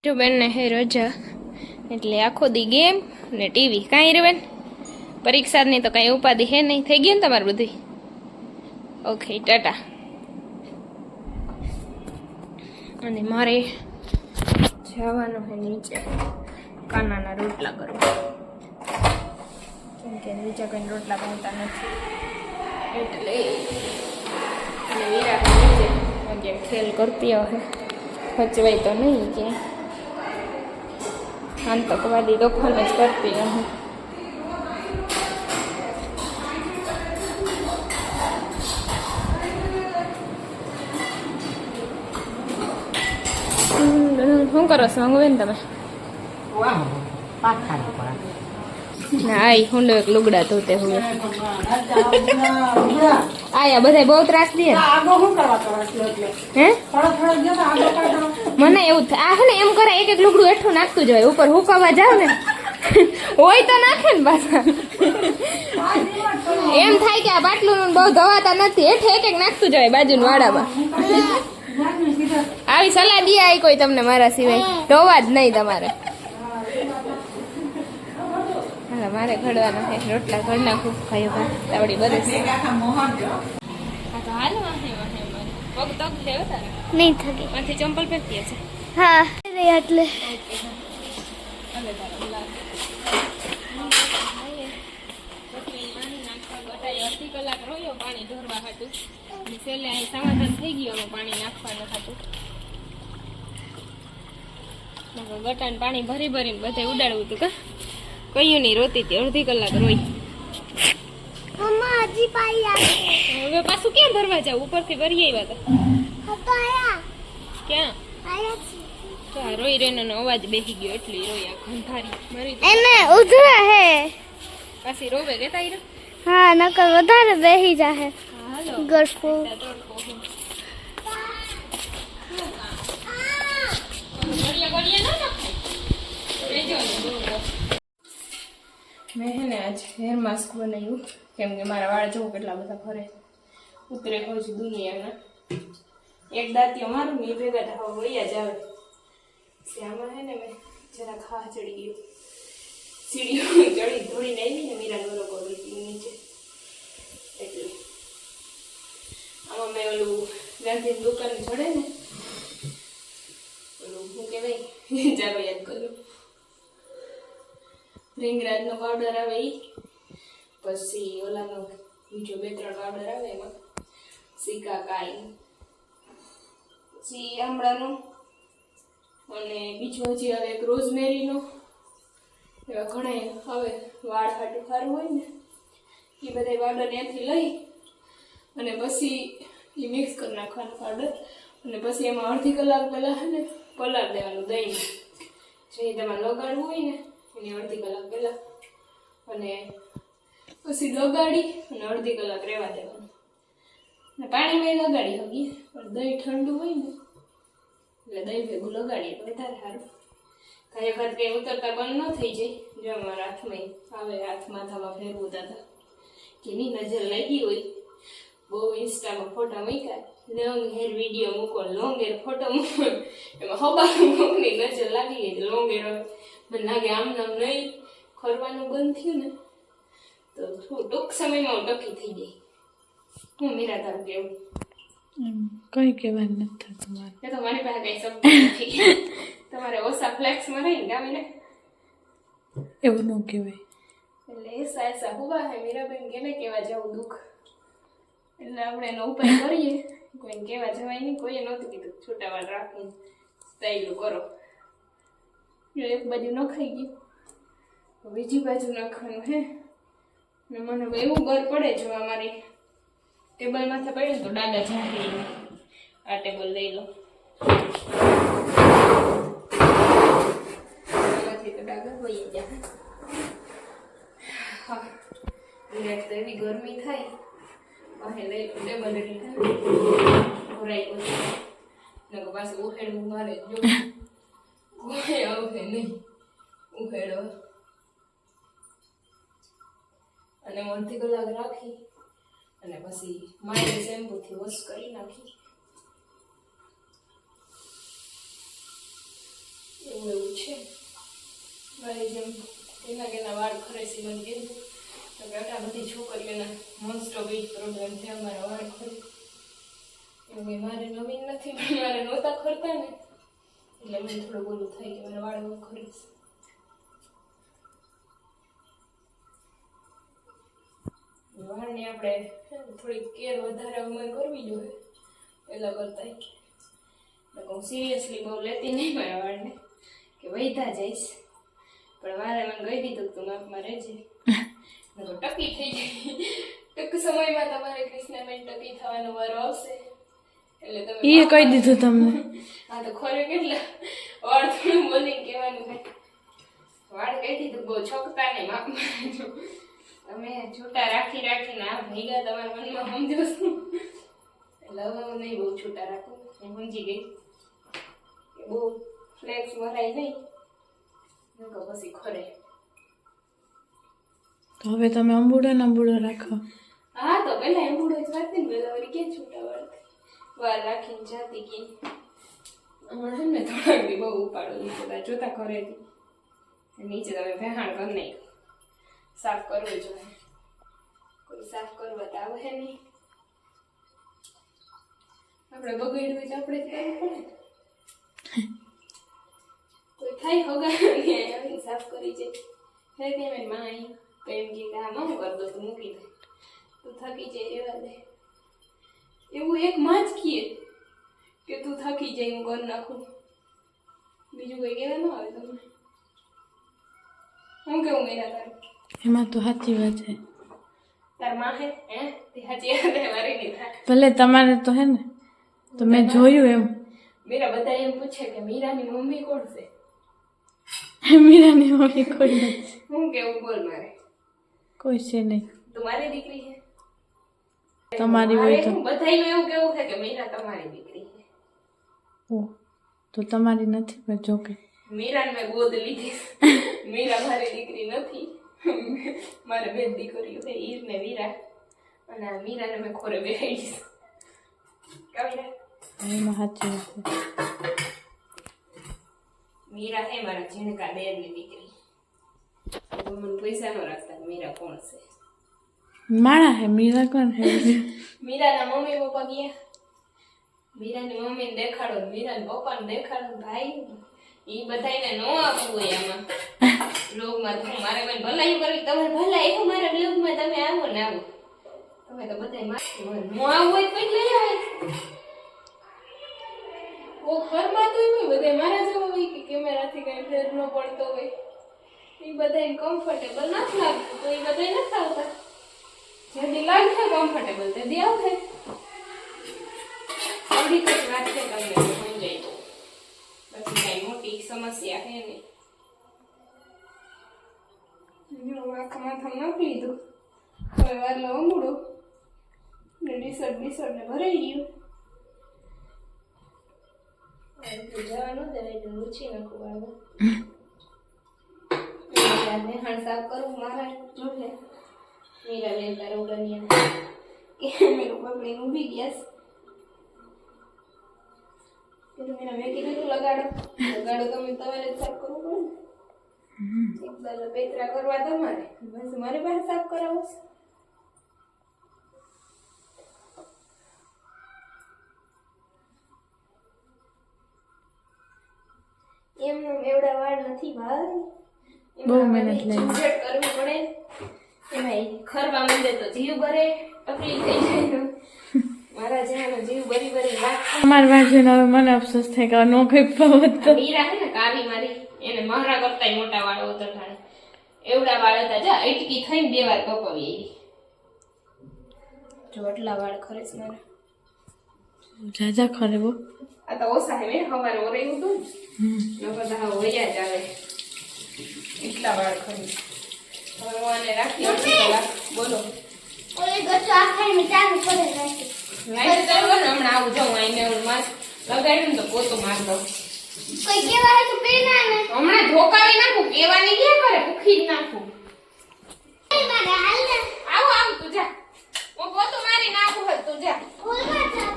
જો બેનને હે રજા એટલે આખો દી ગેમ ને ટીવી. કાંઈ રે બેન પરીક્ષાની તો કાંઈ ઉપાધિ હે નહીં. થઈ ગયું ને તમારું બધું? Okay tata. અને મારે જવાનું છે નીચે કાનાના રોટલા કરવા, કેમ કે બીજા કંઈ રોટલા બનતા નથી એટલે. અને વિરાટ નીચે કેમ ખેલ કરતી હશે, ખચવાય તો નહીં કે આતંકવાદી તોફાન જ કરતી હશે. શું કરો છો અંગવેન તમે? ના હું એક લુગડા ધોતે હવે આયા બધા બહુ ત્રાસ દે હે. મને એવું થાય આ હે ને એમ કરે એક એક લુગડું હેઠું નાખતું જાય ઉપર હુકવા જાવ ને હોય તો નાખે ને પાછા. એમ થાય કે આ બાટલું બહુ ધવાતા નથી, હેઠે એક એક નાખતું જાય બાજુના વાડામાં. આવી સલાહ દે આવી કોઈ તમને મારા સિવાય? ધોવા જ નહીં તમારે. હાલો મારે ઘડવાનો છે રોટલા, ઘડ નાખું ખાયો ભાત તાવડી બરસ. પગ તક છે તારે નહીં થકી માંથી ચંપલ પહેરતી હશે. હા એટલે અડધી કલાક રહ્યો પાણી ઢોરવા હતું, છેલ્લે અહીં સમાધાન થઈ ગયું. હવે પાણી નાખવાનું હતું, ગટાને પાણી ભરી ભરીને બધે ઉડાડવું હતું. કા કયું નહીં રોતી હતી, અડધી કલાક રોઈ. હવે પાછું ક્યાં ભરવા જાવ? ઉપરથી ભરી આવ્યા હતા. ક્યાં રોઈ રેનો અવાજ બેસી ગયો એટલી રોઈ. આ ઘંટારી મારી એને ઉધરા હે પાછી રોવે કેતા ઈ. હા નકર વધારે બેહી જાહે. હાલો ગરફો મેં હે ને આજ હેર માસ્ક બનાવ્યું, કેમ કે મારા વાળ જોઉં કેટલા બધા ફરે ઉતરે હોય છે દુનિયાના. એક દાંતિયો મારું ને એ ભેગા થવા વૈયા જ આવે. આમાં હે ને મેં જરા ખા ચડી ગયું, સીડીઓ ચડી ધોડીને આવી ને મીરા બરોબર નીચે. એટલે આમાં મેં ઓલું ગાંધી દુકાન ચડે ને ઓલું શું કહેવાય ચાલો યાદ કરું, રીંગરાજનો પાવડર આવે એ, પછી ઓલાનો બીજો 2-3 પાવડર આવે એમાં સિકાકાઈ, પછી આમળાનો, અને બીજો હજી આવે એક રોઝમેરીનો. એવા ઘણા હવે વાળ હાટું સારું હોય ને એ બધા પાવડર ત્યાંથી લઈ અને પછી એ મિક્સ કરી નાખવાનો પાવડર. અને પછી એમાં અડધી કલાક પહેલાં છે ને પલાળ દેવાનું દહીં, જે તમારે લગાડવું હોય ને એની અડધી કલાક પહેલાં. અને પછી લગાડી અને અડધી કલાક રહેવા દેવાનું. અને પાણીમાં લગાડી શકીએ પણ દહીં ઠંડુ હોય ને એટલે દહીં ભેગું લગાડીએ તો વધારે સારું. કાંઈ વખત કંઈ ઉતરતા બંધ ન થઈ જાય. જો અમારા હાથમાં આવે, હાથ માથામાં ફેરવું હતા કે ની નજર લાગી હોય. બહુ ઇન્સ્ટામાં ફોટા મૂક્યા, લોંગ હેર વિડીયો મૂકો, લોંગ હેર ફોટો મૂકો, એમાં હબાની નજર લાગી ગઈ. લોંગ હેર મને લાગે આમ નામ નહીં ખરવાનું બંધ થયું ને તો ટૂંક સમયમાં હું ટકી થઈ ગઈ. હું મીરા તારું કેવું? કઈ કહેવાનું નથી તમારે. એ તો મારી પાસે કઈ શબ્દ નથી. તમારે ઓછા ફ્લેક્સમાં રહીને ગામીને એવું ન કહેવાય. એટલે એસા હુવા હે મીરાબેન, કેને કેવા જવું દુઃખ. એટલે આપણે એનો ઉપાય કરીએ. કોઈને કેવા જવાય નહીં, કોઈએ નહોતું કીધું છૂટા વાળ રાખીને સ્ટાઈલું કરો. એક બાજુ નખાઈ ગયું, બીજી બાજુ નાખવાનું હે. ને મને એવું બર પડે જો અમારી ટેબલ માથે પડે ને તો ડાગા ઝાંકી. આ ટેબલ લઈ લો, આમાંથી તો ડાગા હોઈ જાય. હા તો એવી ગરમી થાય પાસે લઈ લો ટેબલ એટલે ભરાઈ ગયું. પાછું ઉખેડવું મારે જો કોઈ આવશે નહીં ઉખેડો. અને અડધી કલાક રાખી અને પછી મારે શેમ્પૂથી વોશ કરી નાખી. એવું છે મારી જેમ એના વાળ ખરે છે મને કીધું તો કે આટલા બધી છોકરીઓના મોસ્ટ ઓફ એ પ્રોબ્લેમ છે અમારા વાળ ખરે એવું કંઈ મારે નવીન નથી પણ મારે નહોતા ખરતા ને એટલે મને થોડું બોલું થાય કે મારા વાળ ખરે છે વાળની આપણે થોડી કેર વધારે ઉંમર કરવી જોઈએ પેલા કરતા હું સિરિયસલી બહુ લેતી નહીં મારા વાળને કે વૈધા જઈશ પણ વારે મને કહી દીધું તું માપમાં રહેજે ટકી થઈ જાય ટૂંક સમયમાં તમારે કૃષ્ણાબેન ટકી થવાનો વારો આવશે એટલે તમે એ કહી દીધું તમને હા તો ખરે કેટલા વાળ થોડું બોલી કહેવાનું છે વાળ કહી દીધું બહુ છોકતા નહીં માપમાં રહેજો તમે છૂટા રાખીને આ ભેગા તમારા મનમાં સમજો છું એટલે હવે હું નહીં બહુ છૂટા રાખું હું સમજી ગઈ કે બહુ ફ્લેક્સ ભરાય નહીં પછી ખરે તો હવે તમે અંબુડો રાખો હા તો પેલા અંબુડો જ રાખતી ને પેલા વળી ક્યાં છૂટા વાર રાખીને જાતી કે હમણાં છે ને થોડાક દી બહુ ઉપાડો લીધો જોતા ખરે નીચે તમે ભેહાણ કરી નાખ્યું સાફ કરવું જોઈએ કોઈ સાફ કરવા તો આવે નહીં આપણે બગડ્યું હોય તો આપણે જ કરવું પડે કોઈ થાય હગા સાફ કરી છે હે કેમ માં અહીં તો એમ કે હા માં હું કરી દો તું મૂકી દે તું થકી જાય રેવા દે એવું એક માં જ કીએ કે તું થકી જાય હું કરી નાખું બીજું કોઈ કહેવા ન આવે તમને હું કેવું મેરા તારું એમાં તો સાચી વાત છે તાર માં હે તે સાચી વાત હે મારી નહીં થાય ભલે તમારે તો હે ને તો મેં જોયું એમ મેરા બધા એમ પૂછે કે મીરાની મમ્મી કોણ છે મીરાની મમ્મી કોઈ નથી હું કેવું બોલ મારે કોઈ છે નહીં તું મારી દીકરી છે તમારી હોય તો બધાયનું એવું કેવું છે કે મીરા તમારી દીકરી છે ઓ તો તમારી નથી પણ જો કે મીરાને મેં ગોદ લીધી મીરા મારી દીકરી નથી મારે બે દીકરીઓ છે ઈર ને વીરા અને આ મીરાને મેં ખોરે બેહાડી કાવ્યા એમાં સાચી વાત છે મીરા હે મારા ઝીણકા દેરની દીકરી મને પૈસા ન રાખતા મીરા કોણ છે માણા હે મીરા કોણ હે મીરાના મમ્મી પપ્પા ગયા મીરાની મમ્મીને દેખાડો મીરાના પપ્પાને દેખાડો ભાઈ ઈ બધાયને ન આપવું હોય આમાં બ્લોગમાં તો મારે મને ભલાઈ કરવી તમારે ભલાઈ તો મારા બ્લોગમાં તમે આવો ને આવો તમે તો બધાય માથે હું આવું હોય તો લઈ આવે ઓ ઘરમાં તો હોય બધા મારા જેવો હોય કે કેમેરાથી કઈ ફેર ન પડતો હોય એ બધાને કમ્ફર્ટેબલ નથી લાગતું તો એ બધાય નથી આવતા જેથી લાગશે કમ્ફર્ટેબલ તેથી આવશે થોડીક જ વાત છે તમને સમજાય તો પછી કઈ મોટી સમસ્યા છે નહીં આંખમાં થમ નાખી લીધું હવે વારલો અંગૂડો ને ડીસર્ટ ને ભરાઈ ગયું જવાનું દે એટલે લૂછી નાખું વાળવા નેહાણ સાફ કરું મારા જોડે મીરા બેન તારો ગનિયા કે મેરું પકડીને ઊભી ગયા છે મેં કીધું લગાડો તમે તમારે સાફ કરવું પડે એક બાજુ પેતરા કરવા તમારે બસ મારી પાસે સાફ કરાવો એમ એવડા વાળ નથી ભાઈ બહુ મહેનત લાગી ઝંઝટ કરવી પડે એમાં ખરવા માંડે તો જીવ ભરે તકલીફ થઈ જાય મારા જેનો જીવ ભરી વાત અમારી બાજુને હવે મને અફસોસ થાય કે નો કઈ પવત તો મીરા છે ને કાવી મારી એને મારા કરતા મોટા વાળ ઉતરતા એવડા વાળ હતા જા અટકી થઈને 2 વાર કપાવી આવી જો આટલા વાળ ખરે છે મારા જાજા ખરે બહુ આ તો ઓછા હે હવારે ઓરેયું હતું ને બધા હોયા જ આવે એટલા વાળ ખરે હવે હું આને રાખી અડધી કલાક બોલો ઓલે ગચ્ચો આખાઈ મે ચાલુ કરે રાખી લાઈટ ચાલુ કર હમણાં આવું જાઉં આઈને ઓલું માસ્ક લગાડ્યું ને તો પોતું માર દઉં કોઈ કેવા તો પેના ને હમણાં ધોકાવી નાખું કેવાની ક્યાં કરે ભૂખી જ નાખું મારે હાલ ને આવું તું જા હું પોતું મારી નાખું હે તું જા ઓલવા જા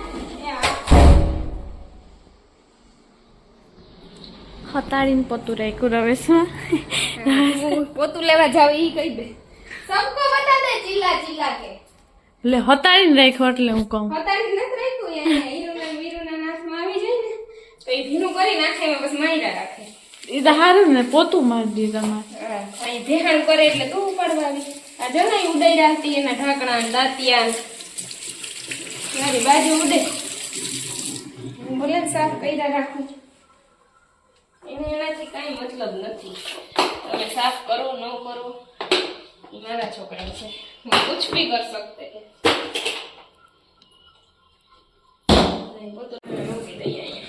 હતાડીને પોતું રાખ્યું રવેશમાં પોતું લેવા જાવ ઈ કહી દે સબકો બતા દે ચિલ્લા ચિલ્લા કે એટલે હતાડીને રાખ્યું એટલે હું કહું હતાડી નથી રાખ્યું એને હીરુના વીરુના નાથમાં આવી જાય ને તો એ ભીનું કરી નાખે એમાં બસ માયરા રાખે એ તો સારું ને પોતું મારી દી તમારે અહીં ધ્યાન કરે એટલે તું ઉપાડવાની આ જો ને ઉડાઈ રાખતી એના ઢાંકણા ને દાંતિયા મારી બાજુ ઉડે હું ભલે સાફ કર્યા રાખું એને એનાથી કાંઈ મતલબ નથી તમે સાફ કરો ન કરો એ મારા છોકરા છે હું કુછ ભી કર સકતે હે નહીં પોતું મૂકી દઈએ અહીંયા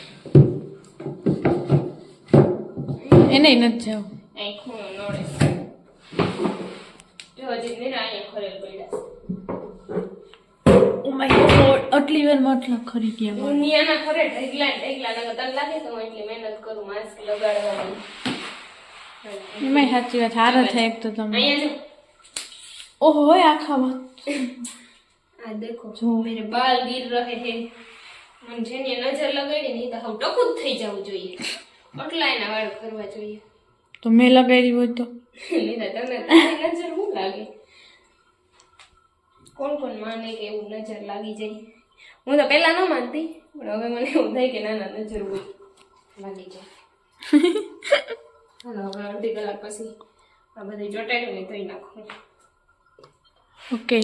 એને નથી જાવ અહીં ખૂણો નડે જો હજી નીરા અહીંયા ખરેલ પડ્યા ઓ માય ગોડ આટલી વાર માટલા ખરી ગયા મારે. દુનિયાના ખરે ઢગલા નગર તને લાગે તો હું એટલી મહેનત કરું માસ્ક લગાડવાની એમાંય સાચી વાત હારા થાય એક તો તમે અહીંયા જો ઓહો હોય આખા વાત આ દેખો જો. મેરે બાલ ગીર રહે હે મને જેની નજર લગાડી ને એ તો હવે ટકું જ થઈ જવું જોઈએ આટલા એના વાળ કરવા જોઈએ તો મેં લગાડી હોય તો નીતા તમને તારી નજર શું લાગે કોણ કોણ માને કે એવું નજર લાગી જાય હું તો પહેલા ન માનતી પણ હવે મને એવું થાય કે નાના નજર હોય લાગી જાય હાલો હવે અડધી કલાક પછી આ બધી ચોટાડ્યું ને ધોઈ નાખું ઓકે